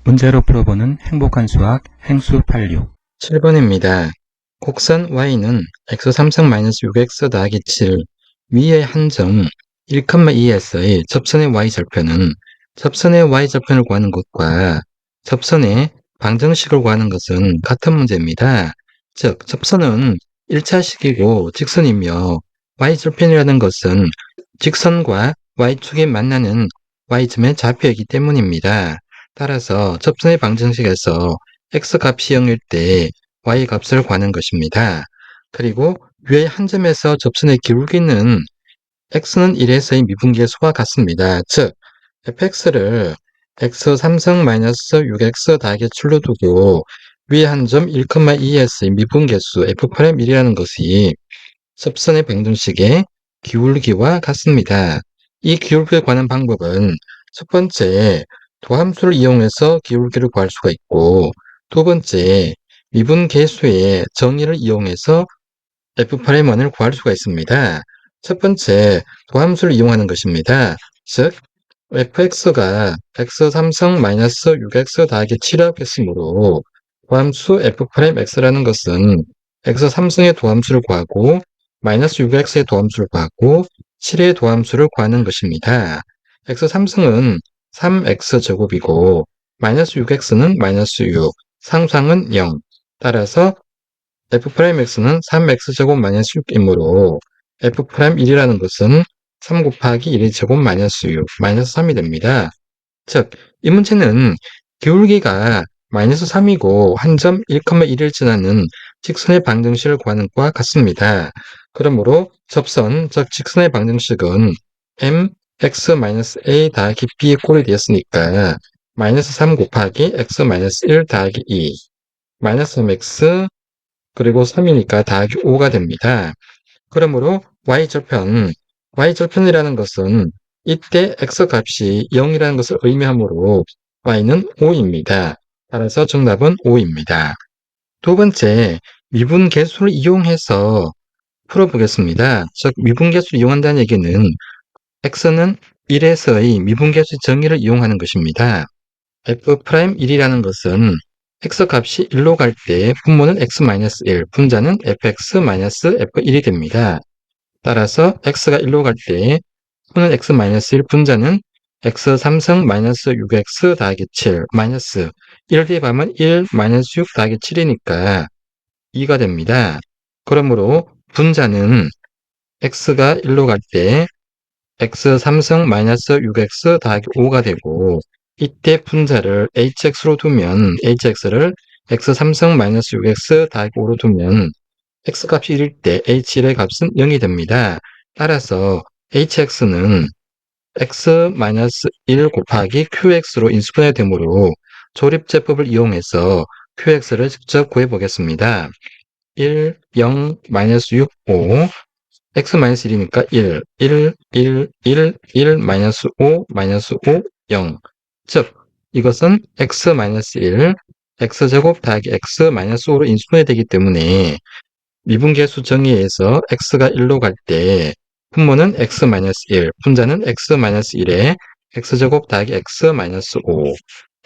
문제로 풀어보는 행복한 수학 행수 86. 7번입니다. 곡선 y는 x3승-6x 더하기 7 위의 한 점 1,2에서의 접선의 y절편은 접선의 y절편을 구하는 것과 접선의 방정식을 구하는 것은 같은 문제입니다. 즉, 접선은 1차식이고 직선이며 y절편이라는 것은 직선과 y축이 만나는 y점의 좌표이기 때문입니다. 따라서 접선의 방정식에서 x값이 0일 때 y값을 구하는 것입니다. 그리고 위의 한 점에서 접선의 기울기는 x는 1에서의 미분계수와 같습니다. 즉, fx를 x3승-6x 더하기 7로 두고 위의 한 점 1,2에서의 미분계수 f'1이라는 것이 접선의 방정식의 기울기와 같습니다. 이 기울기에 관한 방법은 첫 번째, 도함수를 이용해서 기울기를 구할 수가 있고, 두 번째, 미분계수의 정의를 이용해서 f'(1)을 구할 수가 있습니다. 첫 번째, 도함수를 이용하는 것입니다. 즉, fx가 x3승-6x 더하기 7이라고 했으므로 도함수 f'x라는 것은 x3승의 도함수를 구하고 -6x의 도함수를 구하고 7의 도함수를 구하는 것입니다. x3승은 3x제곱이고 -6x는 -6, 상수항은 0. 따라서 f'x는 3x제곱 -6이므로 f'1이라는 것은 3 곱하기 1의 제곱 -6, -3이 됩니다. 즉, 이 문제는 기울기가 -3이고 한 점 1,1을 지나는 직선의 방정식을 구하는 것과 같습니다. 그러므로 접선, 즉 직선의 방정식은 mx-a 더하기 b의 꼴이 되었으니까 -3 곱하기 x-1 더하기 2, -3x 그리고 3이니까 더하기 5가 됩니다. 그러므로 y절편이라는 것은 이때 x값이 0이라는 것을 의미하므로 y는 5입니다. 따라서 정답은 5입니다. 두 번째, 미분계수를 이용해서 풀어보겠습니다. 즉, 미분계수를 이용한다는 얘기는 x는 1에서의 미분계수의 정의를 이용하는 것입니다. f'1이라는 것은 x값이 1로 갈 때 분모는 x-1, 분자는 fx-f1이 됩니다. 따라서 x가 1로 갈 때 분모는 x-1, 분자는 x3승-6x 더하기 7, 마이너스 1을 대입하면 1, -6 더하기 7이니까 2가 됩니다. 그러므로 분자는 x가 1로 갈 때 x3승-6x 더하기 5가 되고 이때 분자를 hx로 두면 hx를 x3승-6x 더하기 5로 두면 x값이 1일 때 h1의 값은 0이 됩니다. 따라서 hx는 x-1 곱하기 qx로 인수분해 되므로 조립제법을 이용해서 qx를 직접 구해보겠습니다. 1, 0, -6, 5, x-1이니까 1, 1, 1, 1, 1, -5, -5, 0. 즉, 이것은 x-1, x제곱 더하기 x-5로 인수분해 되기 때문에 미분계수 정의에서 x가 1로 갈 때 분모는 x-1, 분자는 x-1에 x제곱 더하기 x-5.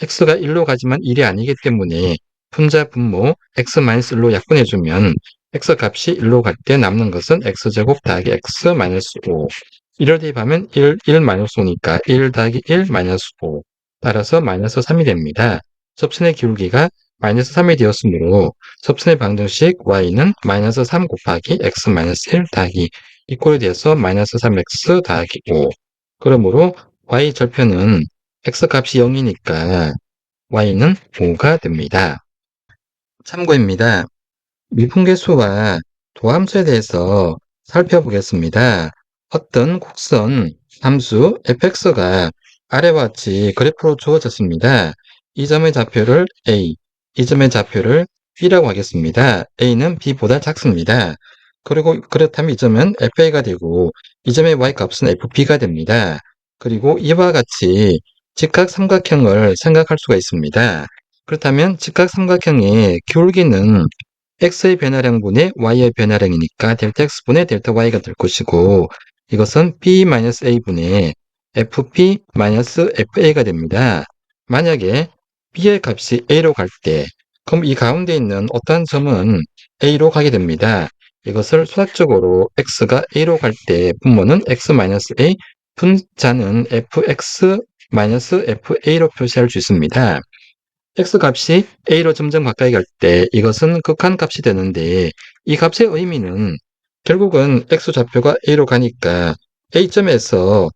x가 1로 가지만 1이 아니기 때문에 분자 분모 x-1로 약분해주면 x값이 1로 갈 때 남는 것은 x제곱 더하기 x-5. 1을 대입하면 1, 5니까 1 더하기 1, -5. 따라서 -3이 됩니다. 접선의 기울기가 -3이 되었으므로 접선의 방정식 y는 -3 곱하기 x-1 더하기 이 꼴이 되어서 -3x 더하기 5. 그러므로 y절편은 x값이 0이니까 y는 5가 됩니다. 참고입니다. 미분계수와 도함수에 대해서 살펴보겠습니다. 어떤 곡선 함수 fx가 아래와 같이 그래프로 주어졌습니다. 이 점의 좌표를 a, 이 점의 좌표를 b라고 하겠습니다. a는 b보다 작습니다. 그리고 그렇다면 이 점은 fa가 되고 이 점의 y값은 fb가 됩니다. 그리고 이와 같이 직각삼각형을 생각할 수가 있습니다. 그렇다면 직각삼각형의 기울기는 x의 변화량분의 y의 변화량이니까 델타 x분의 델타 y가 될 것이고 이것은 b-a분의 fp-fa가 됩니다. 만약에 b의 값이 a로 갈 때, 그럼 이 가운데 있는 어떠한 점은 a로 가게 됩니다. 이것을 수학적으로 x가 a로 갈 때 분모는 x-a, 분자는 fx-fa로 표시할 수 있습니다. x 값이 a로 점점 가까이 갈 때 이것은 극한값이 되는데, 이 값의 의미는 결국은 x 좌표가 a로 가니까 a점에서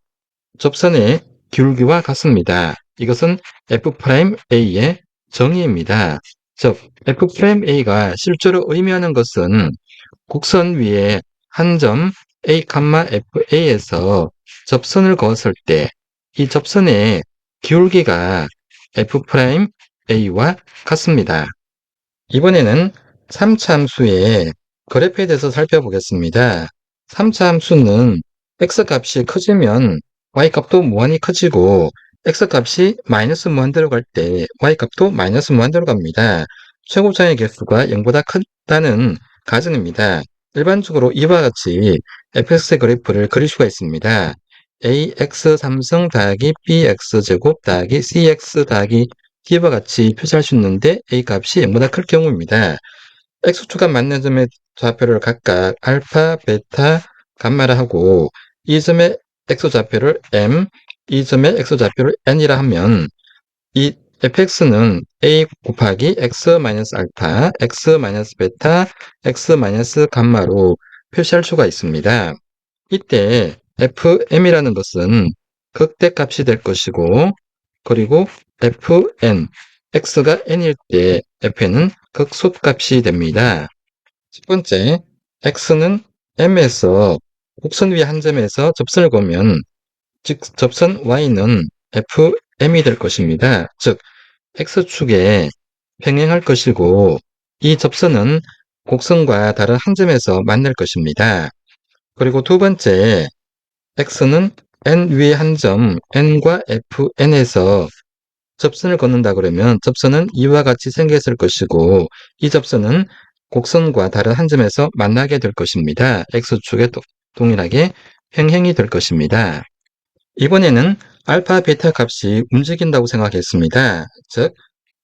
접선의 기울기와 같습니다. 이것은 f'a의 정의입니다. 즉, f'a가 실제로 의미하는 것은 곡선 위에 한 점 a, fa에서 접선을 그었을 때 이 접선의 기울기가 f'a와 같습니다. 이번에는 3차 함수의 그래프에 대해서 살펴보겠습니다. 3차 함수는 x값이 커지면 y값도 무한히 커지고, x값이 마이너스 무한대로 갈 때 y값도 마이너스 무한대로 갑니다. 최고차의 개수가 0보다 크다는 가정입니다. 일반적으로 이와 같이 fx의 그래프를 그릴 수가 있습니다. ax 3승 더하기 bx제곱 더하기 cx 더하기 d와 같이 표시할 수 있는데, a 값이 0보다 클 경우입니다. x축과 맞는 점의 좌표를 각각 알파, 베타, 감마라 하고, 이 점의 x좌표를 m, 이 점의 x좌표를 n이라 하면 이 fx는 a 곱하기 x-알파, x-베타, x-감마로 표시할 수가 있습니다. 이때 fm이라는 것은 극대값이 될 것이고, 그리고 fn, x가 n일 때 fn은 극소값이 됩니다. 첫 번째, x는 m에서 곡선 위의 한 점에서 접선을 보면, 즉 접선 y는 fm이 될 것입니다. 즉 x축에 평행할 것이고, 이 접선은 곡선과 다른 한 점에서 만날 것입니다. 그리고 두 번째, x는 n 위의 한 점 n과 fn에서 접선을 걷는다 그러면 접선은 이와 같이 생겼을 것이고, 이 접선은 곡선과 다른 한 점에서 만나게 될 것입니다. x축에 동일하게 평행이 될 것입니다. 이번에는 알파, 베타 값이 움직인다고 생각했습니다. 즉,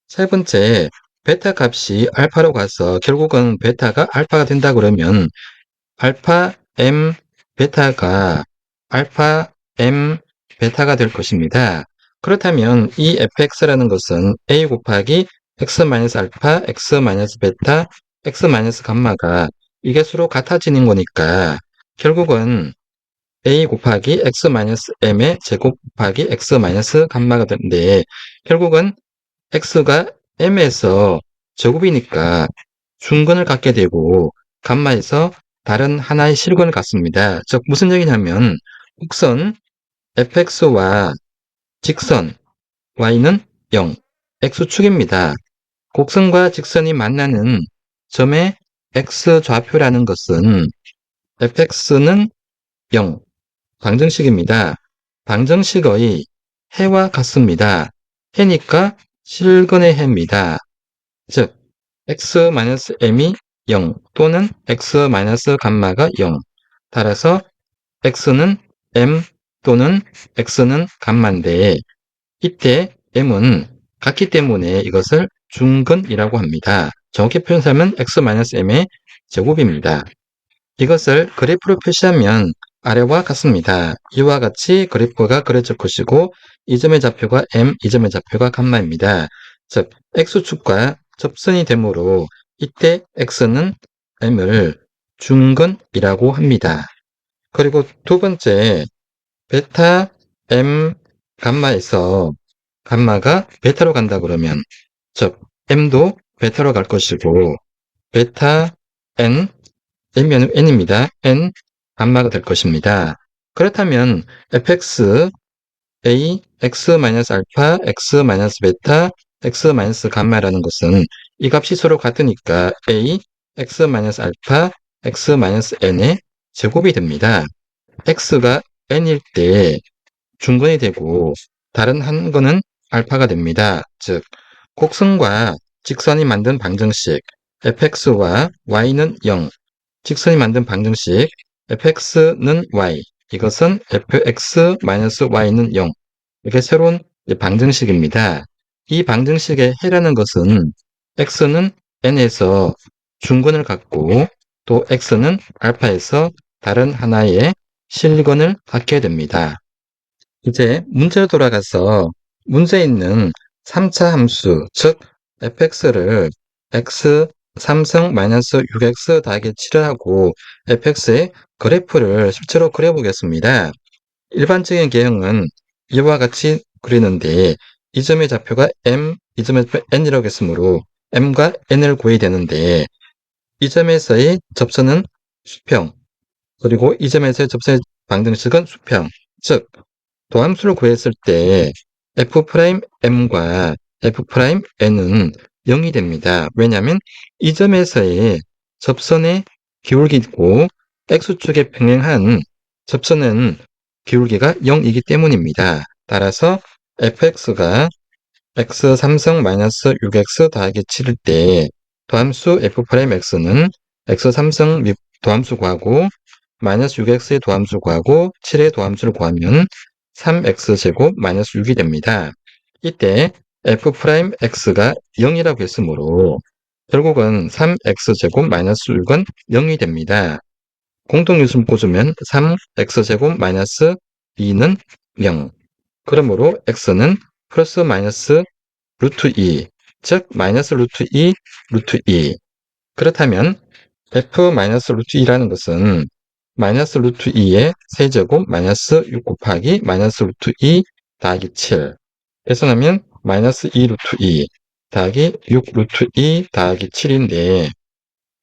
세 번째, 베타 값이 알파로 가서 결국은 베타가 알파가 된다 그러면 알파 m 베타가 알파 m 베타가 될 것입니다. 그렇다면 이 fx라는 것은 a 곱하기 x-알파, x-베타, x-감마가 이게 서로 같아지는 거니까 결국은 a 곱하기 x-m의 제곱 곱하기 x-감마가 되는데, 결국은 x가 m에서 제곱이니까 중근을 갖게 되고 감마에서 다른 하나의 실근을 갖습니다. 즉 무슨 얘기냐면, 곡선 fx와 직선 y는 0, x축입니다. 곡선과 직선이 만나는 점의 x좌표라는 것은 fx는 0, 방정식입니다. 방정식의 해와 같습니다. 해니까 실근의 해입니다. 즉 x-m이 0 또는 x-감마가 0. 따라서 x는 m 또는 x는 감마인데, 이때 m은 같기 때문에 이것을 중근이라고 합니다. 정확히 표현하면 x-m의 제곱입니다. 이것을 그래프로 표시하면 아래와 같습니다. 이와 같이 그래프가 그려질 것이고, 이 점의 좌표가 m, 이 점의 좌표가 감마입니다. 즉 x축과 접선이 되므로 이때 x는 m을 중근이라고 합니다. 그리고 두 번째, 베타 m 감마에서 감마가 베타로 간다 그러면, 즉 m도 베타로 갈 것이고, 베타 n, m은 n입니다. n 감마가 될 것입니다. 그렇다면 fx a x-알파, x-베타, x-감마라는 것은 이 값이 서로 같으니까 a x-알파, x-n의 제곱이 됩니다. x가 n일 때 중근이 되고 다른 한 거는 알파가 됩니다. 즉 곡선과 직선이 만든 방정식 fx와 y는 0, 직선이 만든 방정식 fx는 y, 이것은 fx-y는 0, 이렇게 새로운 방정식입니다. 이 방정식의 해라는 것은 x는 n에서 중근을 갖고 또 x는 알파에서 다른 하나의 실근을 갖게 됩니다. 이제 문제로 돌아가서 문제에 있는 3차 함수, 즉 fx를 x 3승 마이너스 6x 더하기 7을 하고 fx의 그래프를 실제로 그려보겠습니다. 일반적인 개형은 이와 같이 그리는데 이 점의 좌표가 m, 이 점의 좌표 n이라고 했으므로 m과 n을 구해야 되는데 이 점에서의 접선은 수평, 그리고 이 점에서의 접선의 방정식은 수평, 즉 도함수를 구했을 때 f'm과 f'n은 0이 됩니다. 왜냐하면 이 점에서의 접선의 기울기고 x축에 평행한 접선은 기울기가 0이기 때문입니다. 따라서 fx가 x 3승 마이너스 6x 더하기 7일 때 도함수 f'x는 x 3승 도함수 구하고 마이너스 6x의 도함수 구하고 7의 도함수를 구하면 3x제곱 마이너스 6이 됩니다. 이때 f'x가 0이라고 했으므로 결국은 3x제곱 마이너스 6은 0이 됩니다. 공통유수를 꽂으면 3x제곱 마이너스 2는 0. 그러므로 x는 플러스 마이너스 루트 2, 즉 마이너스 루트 2, 루트 2. 그렇다면 f 마이너스 루트 2라는 것은 마이너스 루트 2의 세제곱 마이너스 6 곱하기 마이너스 루트 2 더하기 7. 계산하면 마이너스 2 루트 2 더하기 6 루트 2 더하기 7인데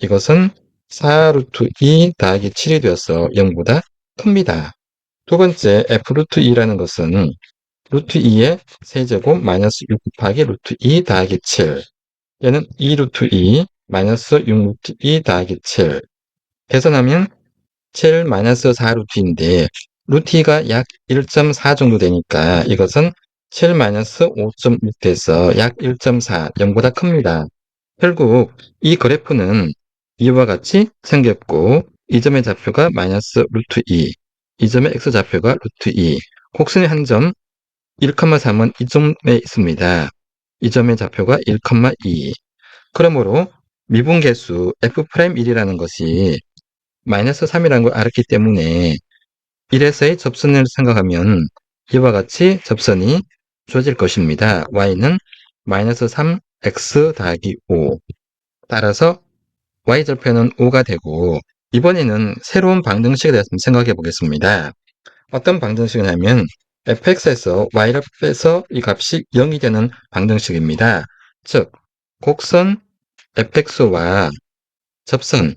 이것은 4 루트 2 더하기 7이 되어서 0보다 큽니다. 두 번째 f 루트 2라는 것은 루트 2의 세제곱 마이너스 6 곱하기 루트 2 더하기 7. 얘는 2 루트 2 마이너스 6 루트 2 더하기 7. 계산하면 7 마이너스 4 루트인데 루트가 약 1.4 정도 되니까 이것은 7 마이너스 5.6 돼서 약 1.4, 0보다 큽니다. 결국 이 그래프는 이와 같이 생겼고 이 점의 좌표가 마이너스 루트 2, 이 점의 x좌표가 루트 2, 곡선의 한 점 1,3은 이 점에 있습니다. 이 점의 좌표가 1,2. 그러므로 미분계수 f'1이라는 것이 마이너스 3이라는 걸 알았기 때문에 1에서의 접선을 생각하면 이와 같이 접선이 주어질 것입니다. y는 마이너스 3x 더하기 5. 따라서 y절편은 5가 되고 이번에는 새로운 방정식에 대해서 생각해 보겠습니다. 어떤 방정식이냐면 fx에서 y를 빼서 이 값이 0이 되는 방정식입니다. 즉 곡선 fx와 접선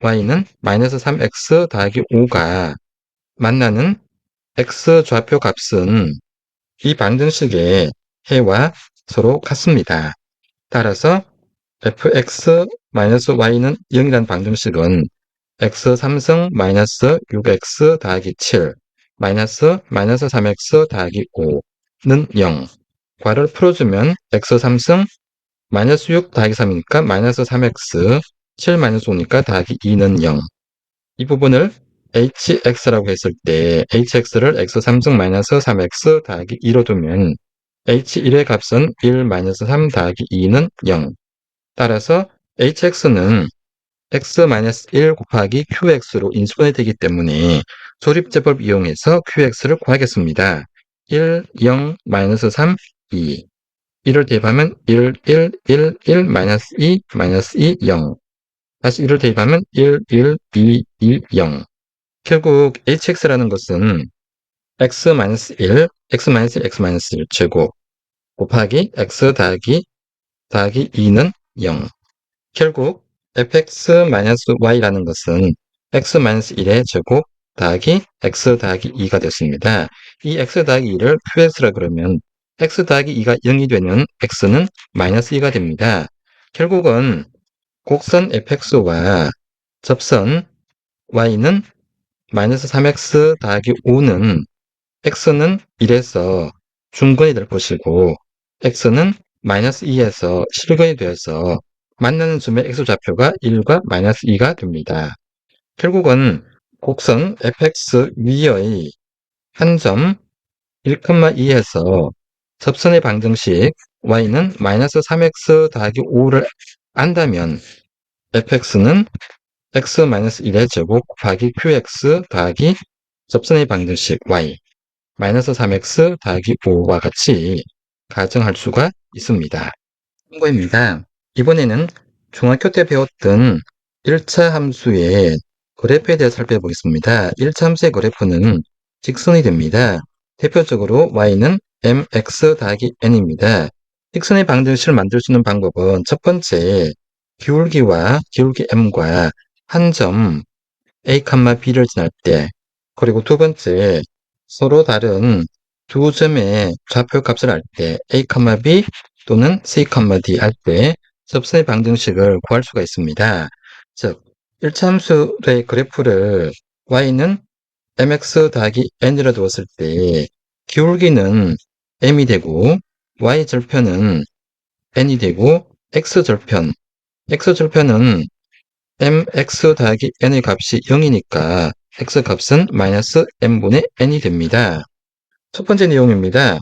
y는 마이너스 3x 더하기 5가 만나는 x좌표 값은 이 방정식의 해와 서로 같습니다. 따라서 fx-y는 0이라는 방정식은 x 3승 마이너스 6x 더하기 7 마이너스 3x 더하기 5는 0. 괄호를 풀어주면 x 3승 마이너스 6 더하기 3이니까 마이너스 3x 7 마이너스 5니까 더하기 2는 0. 이 부분을 hx라고 했을 때 hx를 x 3승 마이너스 3x 더하기 2로 두면 h1의 값은 1 마이너스 3 더하기 2는 0. 따라서 hx는 x-1 곱하기 qx로 인수분해 되기 때문에 조립제법 이용해서 qx를 구하겠습니다. 1, 0, 마이너스 3, 2. 1을 대입하면 1, 1, 1, 1, 마이너스 2, 마이너스 2, 0. 다시 1을 대입하면 1, 1, 2, 2, 0. 결국 hx라는 것은 x-1, x-1, x-1 제곱 곱하기 x 더하기 2는 0. 결국 fx-y라는 것은 x-1의 제곱 더하기 x 더하기 2가 됐습니다. 이 x 더하기 2를 qx라 그러면 x 더하기 2가 0이 되면 x는 마이너스 2가 됩니다. 결국은 곡선 fx와 접선 y는 마이너스 3x 더하기 5는 x는 1에서 중근이 될 것이고 x는 마이너스 2에서 실근이 되어서 만나는 점의 x좌표가 1과 마이너스 2가 됩니다. 결국은 곡선 fx 위의 한 점 1,2에서 접선의 방정식 y는 마이너스 3x 더하기 5를 안다면 fx는 x-1의 제곱 곱하기 qx 더하기 접선의 방정식 y 마이너스 3x 더하기 5와 같이 가정할 수가 있습니다. 참고입니다. 이번에는 중학교 때 배웠던 1차 함수의 그래프에 대해 살펴보겠습니다. 1차 함수의 그래프는 직선이 됩니다. 대표적으로 y는 mx 더하기 n입니다. 직선의 방정식을 만들 수 있는 방법은 첫 번째, 기울기와 기울기 m과 한 점 a, b를 지날 때, 그리고 두 번째, 서로 다른 두 점의 좌표 값을 알 때, a, b 또는 c, d 할 때 접선의 방정식을 구할 수가 있습니다. 즉, 1차 함수의 그래프를 y는 mx 더하기 n이라 두었을 때 기울기는 m이 되고 y절편은 n이 되고 x절편은 mx 더하기 n의 값이 0이니까 x값은 마이너스 m분의 n이 됩니다. 첫 번째 내용입니다.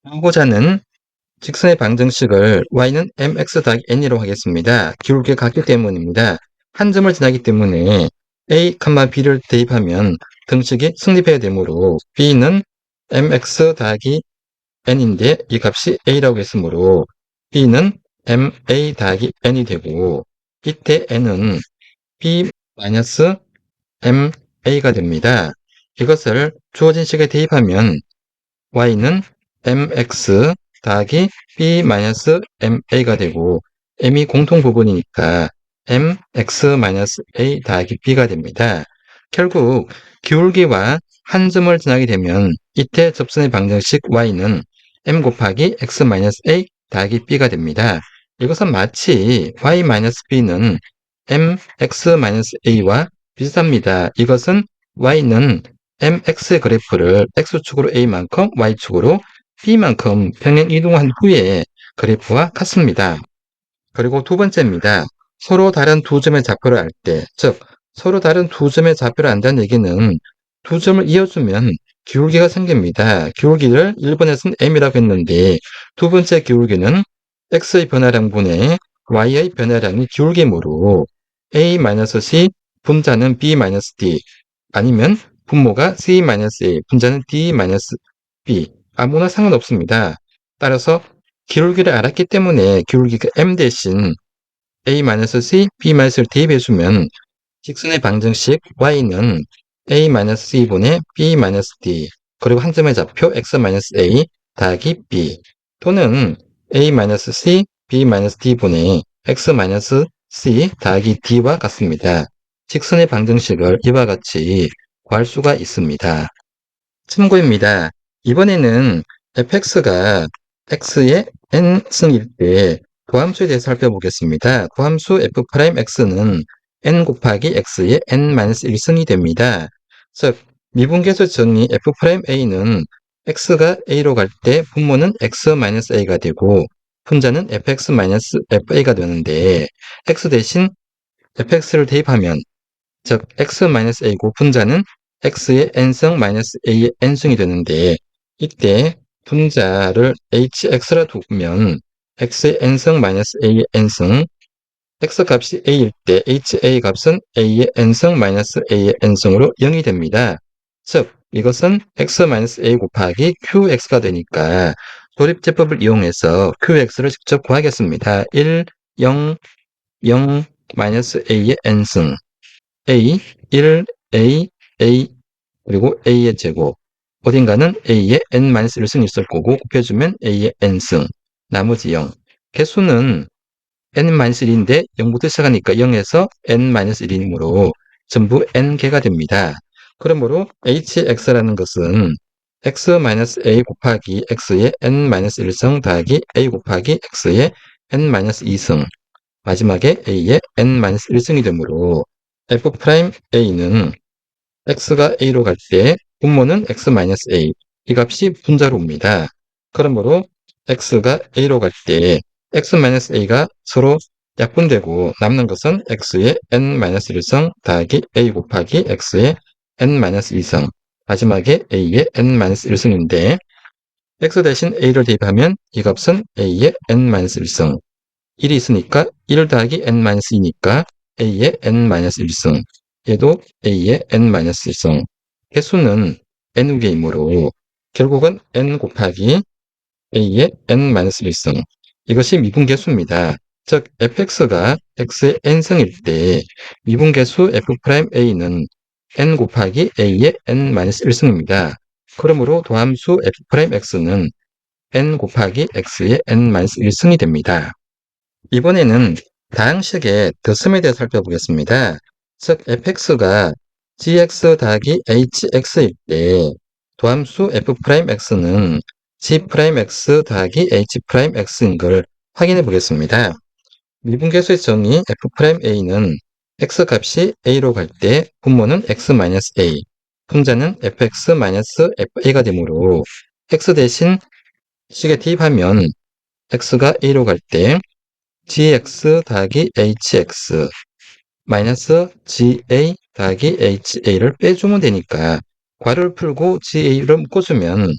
보고자는 직선의 방정식을 y는 mx 더하기 n이라고 하겠습니다. 기울기가 같기 때문입니다. 한 점을 지나기 때문에 a, b를 대입하면 등식이 성립해야 되므로 b는 mx 더하기 n인데 이 값이 a라고 했으므로 b는 ma 더하기 n이 되고 이때 n은 b-ma가 됩니다. 이것을 주어진 식에 대입하면 y는 mx 더하기 b-ma가 되고 m이 공통 부분이니까 mx-a 더하기 b가 됩니다. 결국 기울기와 한 점을 지나게 되면 이때 접선의 방정식 y는 m 곱하기 x-a 더하기 b가 됩니다. 이것은 마치 y-b는 mx-a와 비슷합니다. 이것은 y는 mx의 그래프를 x축으로 a만큼 y축으로 b만큼 평행 이동한 후에 그래프와 같습니다. 그리고 두 번째입니다. 서로 다른 두 점의 좌표를 알 때, 즉 서로 다른 두 점의 좌표를 안다는 얘기는 두 점을 이어주면 기울기가 생깁니다. 기울기를 1번에서는 m이라고 했는데 두 번째 기울기는 x의 변화량분의 y의 변화량이 기울기므로 a-c 분자는 b-d 아니면 분모가 c-a 분자는 d-b 아무나 상관없습니다. 따라서 기울기를 알았기 때문에 기울기가 m 대신 a-c, b-를 대입해주면 직선의 방정식 y는 a-c분의 b-d 그리고 한 점의 좌표 x-a 더하기 b 또는 a-c, b-d분의 x-c 더하기 d와 같습니다. 직선의 방정식을 이와 같이 구할 수가 있습니다. 참고입니다. 이번에는 fx가 x의 n승일 때 도함수에 대해서 살펴보겠습니다. 도함수 f'x는 n 곱하기 x의 n-1승이 됩니다. 즉 미분계수 정의 f'a는 x가 a로 갈 때 분모는 x-a가 되고 분자는 fx-fa가 되는데 x 대신 fx를 대입하면 즉 x-a고 분자는 x의 n승 -a의 n승이 되는데 이때 분자를 hx라 두면 x의 n승 -a의 n승 x값이 a일 때 ha 값은 a의 n승 -a의 n승으로 0이 됩니다. 즉 이것은 x-a 곱하기 qx가 되니까 조립제법을 이용해서 qx를 직접 구하겠습니다. 1, 0, 0, -a의 n승 a, 1, a 그리고 a의 제곱 어딘가는 a의 n-1승이 있을 거고 곱해주면 a의 n승 나머지 0 개수는 n-1인데 0부터 시작하니까 0에서 n-1이므로 전부 n개가 됩니다. 그러므로 hx라는 것은 x-a 곱하기 x의 n-1승 더하기 a 곱하기 x의 n-2승 마지막에 a의 n-1승이 되므로 f'a는 x가 a로 갈 때 분모는 x-a 이 값이 분자로 옵니다. 그러므로 x가 a로 갈 때 x-a가 서로 약분되고 남는 것은 x의 n-1승 더하기 a 곱하기 x의 n-2승 마지막에 a의 n-1승인데 x 대신 a를 대입하면 이 값은 a의 n-1승. 1이 있으니까 1 더하기 n-2니까 a의 n-1승. 얘도 a의 n-1승. 개수는 n개이므로 결국은 n 곱하기 a의 n-1승. 이것이 미분계수입니다. 즉 fx가 x의 n승일 때 미분계수 f'a는 n 곱하기 a의 n-1승입니다. 그러므로 도함수 f'x는 n 곱하기 x의 n-1승이 됩니다. 이번에는 다항식의 덧셈에 대해 살펴보겠습니다. 즉 fx가 gx 더하기 hx일 때 도함수 f'x는 g'x 더하기 h'x인 걸 확인해 보겠습니다. 미분계수의 정의 f'a는 x 값이 a로 갈 때 분모는 x-a, 분자는 fx-fa가 되므로 x 대신 식에 대입하면 x가 a로 갈 때 gx 더하기 hx 마이너스 ga 더하기 ha를 빼주면 되니까 괄호를 풀고 ga를 묶어주면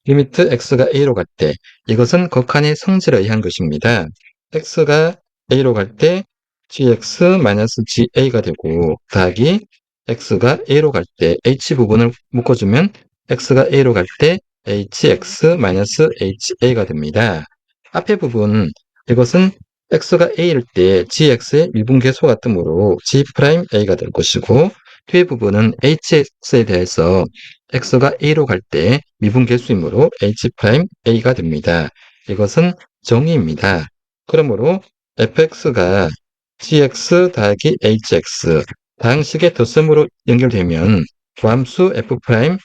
리미트 x가 a로 갈 때 이것은 극한의 성질에 의한 것입니다. x가 a로 갈 때 gx-ga가 되고 더하기 x가 a로 갈 때 h 부분을 묶어주면 x가 a로 갈 때 hx-ha가 됩니다. 앞에 부분 이것은 x가 a일 때 gx의 미분계수 같으므로 g'a가 될 것이고 뒤에 부분은 hx에 대해서 x가 a로 갈 때 미분계수이므로 h'a가 됩니다. 이것은 정의입니다. 그러므로 fx가 gx 더하기 hx 다항식의 덧셈으로 연결되면 도함수 f'a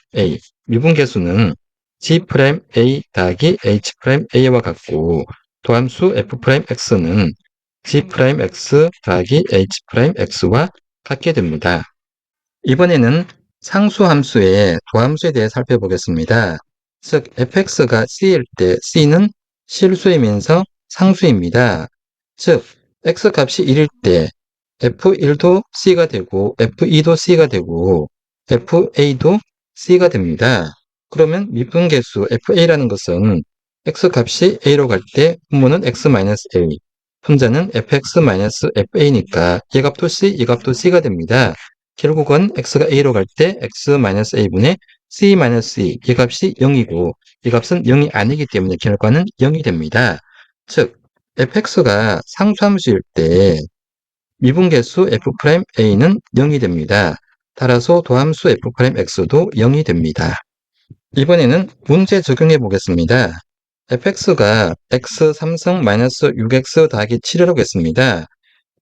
미분계수는 g'a 더하기 h'a와 같고 도함수 f'x는 g'x 더하기 h'x와 같게 됩니다. 이번에는 상수함수의 도함수에 대해 살펴보겠습니다. 즉 fx가 c일 때 c는 실수이면서 상수입니다. 즉 x값이 1일 때 f1도 c가 되고 f2도 c가 되고 fa도 c가 됩니다. 그러면 미분계수 fa라는 것은 x값이 a로 갈 때 분모는 x-a, 분자는 fx-fa니까 이 값도 c, 이 값도 c가 됩니다. 결국은 x가 a로 갈 때 x-a분의 c-e 이 값이 0이고 이 값은 0이 아니기 때문에 결과는 0이 됩니다. 즉 fx가 상수함수일 때 미분계수 f'a는 0이 됩니다. 따라서 도함수 f'x도 0이 됩니다. 이번에는 문제 적용해 보겠습니다. fx가 x3승-6x 더하기 7이라고 했습니다.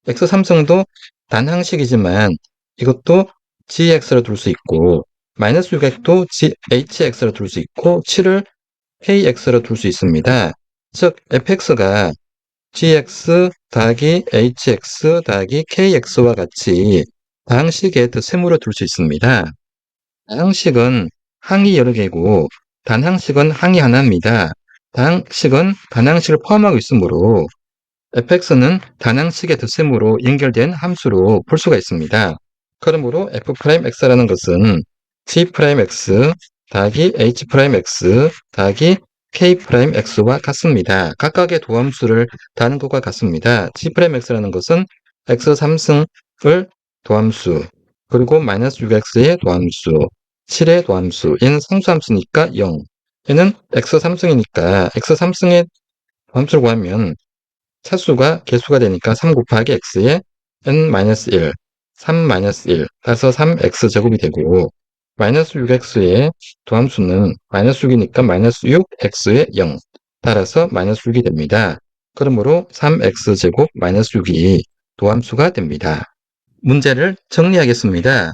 x3승도 단항식이지만 이것도 gx로 둘 수 있고 마이너스 6x도 hx로 둘 수 있고 7을 kx로 둘 수 있습니다. 즉 fx가 gx 더하기 hx 더하기 kx와 같이 다항식의 덧셈으로 둘 수 있습니다. 다항식은 항이 여러 개고 단항식은 항이 하나입니다. 다항식은 단항식을 포함하고 있으므로 fx는 단항식의 덧셈으로 연결된 함수로 볼 수가 있습니다. 그러므로 f'x라는 것은 g'x 더하기 h'x 더하기 k'x와 같습니다. 각각의 도함수를 다는 것과 같습니다. g'x라는 것은 x3승을 도함수, 그리고 마이너스 6x의 도함수, 7의 도함수, 얘는 상수함수니까 0, 얘는 x3승이니까 x3승의 도함수를 구하면 차수가 개수가 되니까 3 곱하기 x의 n-1, 3-1, 따라서 3x제곱이 되고 마이너스 6x의 도함수는 마이너스 6이니까 마이너스 6x의 0, 따라서 마이너스 6이 됩니다. 그러므로 3x제곱 마이너스 6이 도함수가 됩니다. 문제를 정리하겠습니다.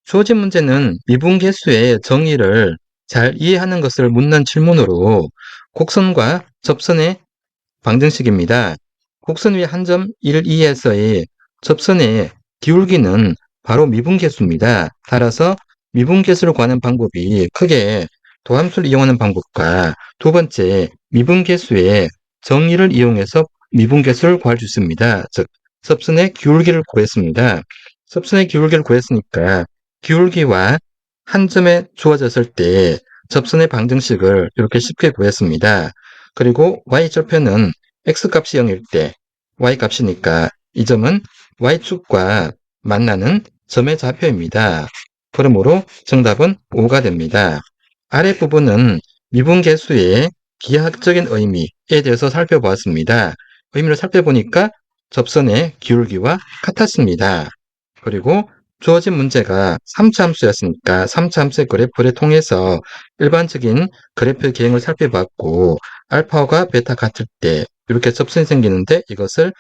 주어진 문제는 미분계수의 정의를 잘 이해하는 것을 묻는 질문으로 곡선과 접선의 방정식입니다. 곡선 위에 한 점 1, 2에서의 접선의 기울기는 바로 미분계수입니다. 따라서 미분계수를 구하는 방법이 크게 도함수를 이용하는 방법과 두 번째 미분계수의 정의를 이용해서 미분계수를 구할 수 있습니다. 즉 접선의 기울기를 구했습니다. 접선의 기울기를 구했으니까 기울기와 한 점에 주어졌을 때 접선의 방정식을 이렇게 쉽게 구했습니다. 그리고 y절편은 x값이 0일 때 y값이니까 이 점은 y축과 만나는 점의 좌표입니다. 그러므로 정답은 5가 됩니다. 아랫부분은 미분계수의 기하학적인 의미에 대해서 살펴보았습니다. 의미를 살펴보니까 접선의 기울기와 같았습니다. 그리고 주어진 문제가 3차 함수였으니까 3차 함수의 그래프를 통해서 일반적인 그래프 기행을 살펴봤고 알파와 베타 같을 때 이렇게 접선이 생기는데 이것을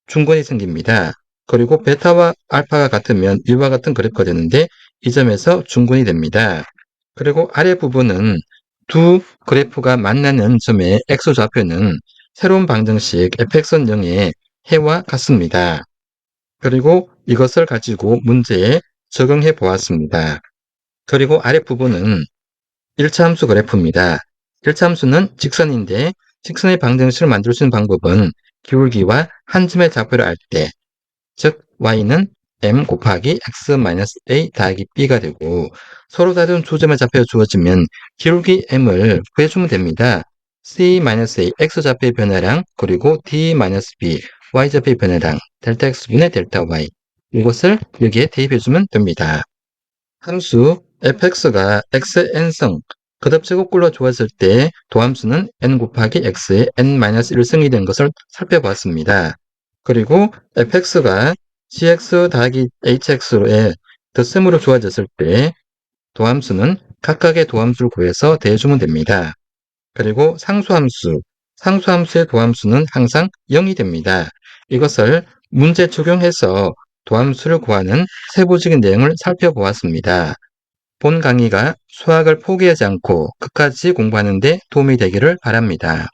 중건이 생깁니다. 그리고 베타와 알파가 같으면 위와 같은 그래프가 되는데 이 점에서 중건이 됩니다. 그리고 아래 부분은 두 그래프가 만나는 점의 x좌표는 새로운 방정식 fx는 0의 해와 같습니다. 그리고 이것을 가지고 문제에 적용해 보았습니다. 그리고 아래 부분은 1차 함수 그래프입니다. 1차 함수는 직선인데 직선의 방정식을 만들 수 있는 방법은 기울기와 한 점의 좌표를 알 때, 즉 y는 m 곱하기 x-a 더하기 b가 되고 서로 다른 두 점의 좌표가 주어지면 기울기 m을 구해주면 됩니다. c-a x좌표의 변화량 그리고 d-b y좌표의 변화량 델타 x분의 델타 y 이것을 여기에 대입해주면 됩니다. 함수 fx가 xn승 거듭제곱꼴로 주어질 때 도함수는 n 곱하기 x의 n-1승이 된 것을 살펴봤습니다. 그리고 fx가 gx 더하기 hx의 덧셈으로 주어졌을 때 도함수는 각각의 도함수를 구해서 대해주면 됩니다. 그리고 상수함수의 도함수는 항상 0이 됩니다. 이것을 문제 적용해서 도함수를 구하는 세부적인 내용을 살펴보았습니다. 본 강의가 수학을 포기하지 않고 끝까지 공부하는 데 도움이 되기를 바랍니다.